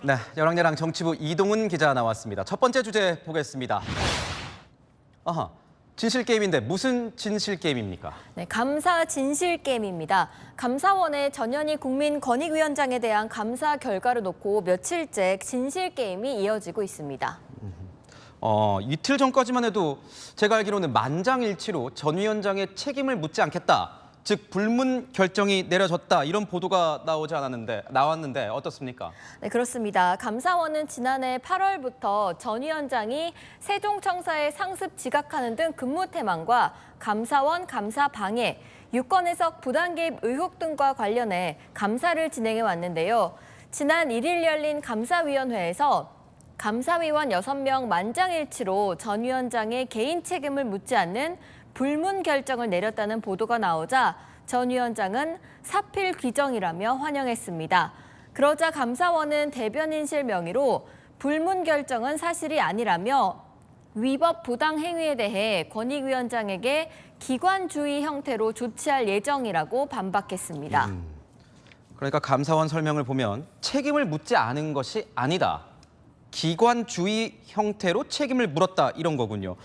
네, 열왕열왕 정치부 이동훈 기자 나왔습니다. 첫 번째 주제 보겠습니다. 진실 게임인데 무슨 진실 게임입니까? 네, 감사 진실 게임입니다. 감사원의 전현희 국민권익위원장에 대한 감사 결과를 놓고 며칠째 진실 게임이 이어지고 있습니다. 이틀 전까지만 해도 제가 알기로는 만장일치로 전 위원장의 책임을 묻지 않겠다. 즉 불문 결정이 내려졌다 이런 보도가 나왔는데 어떻습니까? 네, 그렇습니다. 감사원은 지난해 8월부터 전 위원장이 세종청사에 상습 지각하는 등 근무 태만과 감사원 감사 방해, 유권 해석 부당 개입 의혹 등과 관련해 감사를 진행해 왔는데요. 지난 1일 열린 감사위원회에서 감사위원 6명 만장일치로 전 위원장의 개인 책임을 묻지 않는 불문 결정을 내렸다는 보도가 나오자 전 위원장은 사필 규정이라며 환영했습니다. 그러자 감사원은 대변인실 명의로 불문 결정은 사실이 아니라며 위법 부당 행위에 대해 권익위원장에게 기관주의 형태로 조치할 예정이라고 반박했습니다. 그러니까 감사원 설명을 보면 책임을 묻지 않은 것이 아니다. 기관주의 형태로 책임을 물었다 이런 거군요.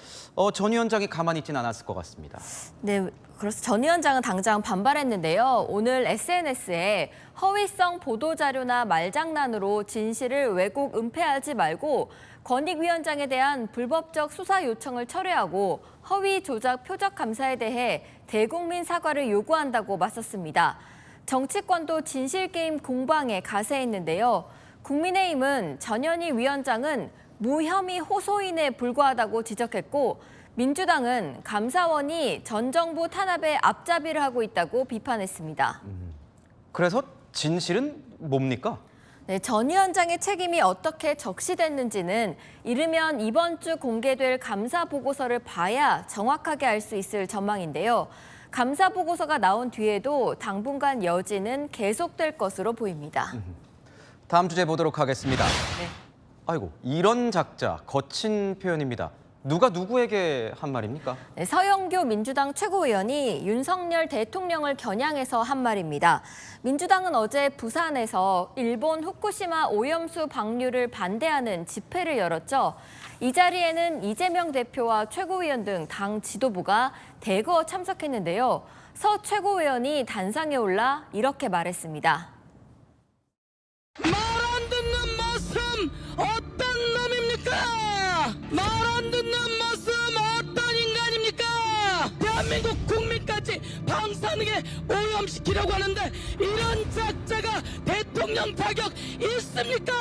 전 위원장이 가만히 있지는 않았을 것 같습니다. 네, 그래서 전 위원장은 당장 반발했는데요. 오늘 SNS에 허위성 보도자료나 말장난으로 진실을 왜곡 은폐하지 말고 권익위원장에 대한 불법적 수사 요청을 철회하고 허위 조작 표적 감사에 대해 대국민 사과를 요구한다고 맞섰습니다. 정치권도 진실게임 공방에 가세했는데요. 국민의힘은 전현희 위원장은 무혐의 호소인에 불과하다고 지적했고 민주당은 감사원이 전 정부 탄압에 앞잡이를 하고 있다고 비판했습니다. 그래서 진실은 뭡니까? 네, 전 위원장의 책임이 어떻게 적시됐는지는 이르면 이번 주 공개될 감사 보고서를 봐야 정확하게 알 수 있을 전망인데요. 감사 보고서가 나온 뒤에도 당분간 여지는 계속될 것으로 보입니다. 다음 주제 보도록 하겠습니다. 네. 아이고, 이런 작자, 거친 표현입니다. 누가 누구에게 한 말입니까? 네, 서영교 민주당 최고위원이 윤석열 대통령을 겨냥해서 한 말입니다. 민주당은 어제 부산에서 일본 후쿠시마 오염수 방류를 반대하는 집회를 열었죠. 이 자리에는 이재명 대표와 최고위원 등 당 지도부가 대거 참석했는데요. 서 최고위원이 단상에 올라 이렇게 말했습니다. 말 안 듣는 말씀 어떤 놈입니까? 말 안 듣는 말씀 어떤 인간입니까? 대한민국 국민까지 방사능에 오염시키려고 하는데 이런 작자가 대통령 자격 있습니까?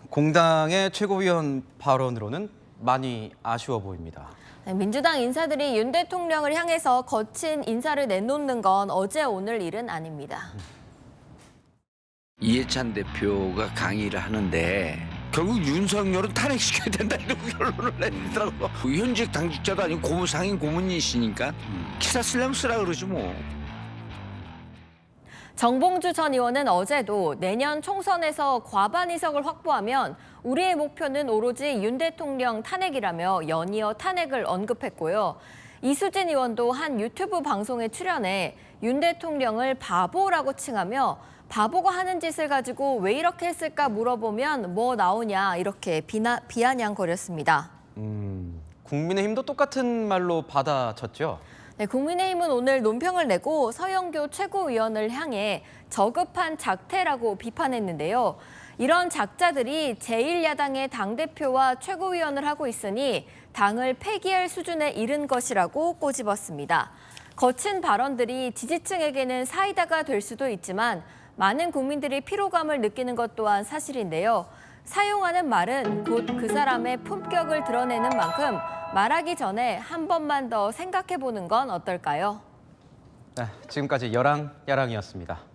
공당의 최고위원 발언으로는 많이 아쉬워 보입니다. 민주당 인사들이 윤 대통령을 향해서 거친 인사를 내놓는 건 어제 오늘 일은 아닙니다. 이해찬 대표가 강의를 하는데 결국 윤석열은 탄핵시켜야 된다 이런 결론을 내리더라고. 현직 당직자도 아니고 상임 고문이시니까 기사 쓰려면 쓰라 그러지 뭐. 정봉주 전 의원은 어제도 내년 총선에서 과반 의석을 확보하면 우리의 목표는 오로지 윤 대통령 탄핵이라며 연이어 탄핵을 언급했고요. 이수진 의원도 한 유튜브 방송에 출연해 윤 대통령을 바보라고 칭하며 바보가 하는 짓을 가지고 왜 이렇게 했을까 물어보면 뭐 나오냐 이렇게 비아냥거렸습니다. 국민의힘도 똑같은 말로 받아쳤죠? 네, 국민의힘은 오늘 논평을 내고 서영교 최고위원을 향해 저급한 작태라고 비판했는데요. 이런 작자들이 제1야당의 당대표와 최고위원을 하고 있으니 당을 폐기할 수준에 이른 것이라고 꼬집었습니다. 거친 발언들이 지지층에게는 사이다가 될 수도 있지만 많은 국민들이 피로감을 느끼는 것 또한 사실인데요. 사용하는 말은 곧 그 사람의 품격을 드러내는 만큼 말하기 전에 한 번만 더 생각해 보는 건 어떨까요? 네, 지금까지 열왕야랑이었습니다.